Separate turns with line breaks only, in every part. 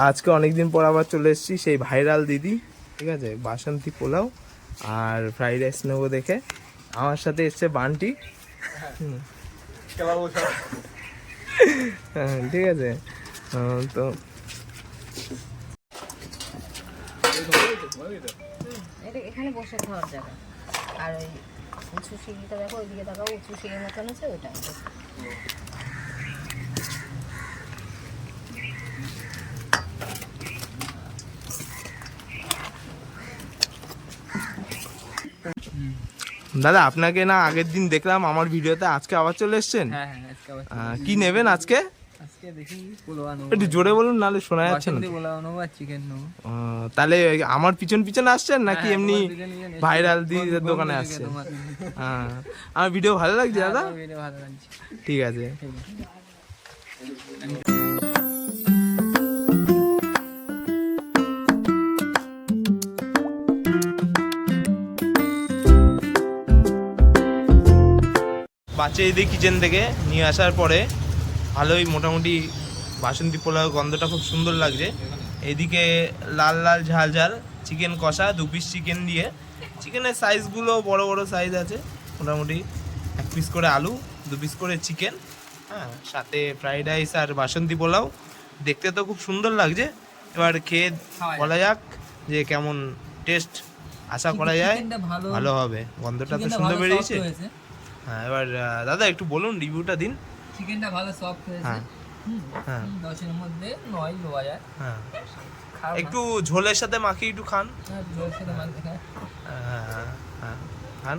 আজকে অনেকদিন পর আবার চলে এসেছি সেই ভাইরাল দিদি, ঠিক আছে, বাসন্তী পোলাও আর ফ্রাইড রাইস নেবো দেখে। আমার সাথে এসছে বান্টি। হ্যাঁ, ঠিক আছে। তো
এখানে বসে খাওয়ার জায়গা। আর ওই উঁচু সিঁড়িটা দেখো, ওইদিকে তাকাও, উঁচু সিঁড়ির মতন আছে ওইটা।
দাদা, আপনাকে না আগের দিন দেখলাম আমার ভিডিওতে, আজকে আবার চলে এসছেন।
হ্যাঁ হ্যাঁ, আজকে আবার
কি নেবেন আজকে?
আজকে দেখি পোলাও নেবো।
একটু জোরে বলুন, নাহলে শোনা যাচ্ছে না।
বাসন্তী পোলাও নেবো আর চিকেন নেবো।
তাহলে আমার পিছন পিছন আসছেন নাকি
হ্যাঁ,
এমনি
তোমার পিছনে পিছনে
ভাইরাল
এসছি।
দিদিদের
বন্ধু
দোকানে
দিকে
আসছেন?
তোমার।
হ্যাঁ, আমার ভিডিও ভালো লাগছে দাদা?
আমার ভিডিও ভালো লাগছে।
ঠিক আছে।
ঠিক আছে।
বাচ্চাদের কিচেন থেকে নিয়ে আসার পরে ভালোই মোটামুটি বাসন্তী পোলাও গন্ধটা খুব সুন্দর লাগছে। এদিকে লাল লাল ঝাল ঝাল চিকেন কষা, 2 পিস চিকেন দিয়ে। চিকেনের সাইজগুলো বড় বড় সাইজ আছে, মোটামুটি 1 পিস করে আলু, 2 পিস করে চিকেন, হ্যাঁ, সাথে ফ্রাইড রাইস আর বাসন্তী পোলাও। দেখতে তো খুব সুন্দর লাগছে, এবার খেয়ে বলা যাক যে কেমন টেস্ট। আশা করা যায়
চিকেনটা
ভালো হবে, গন্ধটা তো
চিকেনটা
সুন্দর
ভালো
বেরিয়েছে।
soft হয়েছে।
হ্যাঁ, এবার দাদা একটু বলুন, রিভিউটা দিন।
চিকেনটা ভালো সফট হয়েছে।
হ্যাঁ হ্যাঁ
10-এর মধ্যে 9 দেওয়া যায়।
হ্যাঁ,
খারাপ না।
একটু ঝোলের সাথে মাখিয়ে একটু খান।
হ্যাঁ, ঝোল খেতে মান দেখা।
হ্যাঁ হ্যাঁ, খান।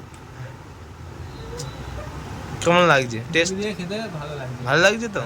কেমন লাগছে টেস্ট?
দিয়ে খেতে ভালো লাগবে।
ভালো লাগছে তো?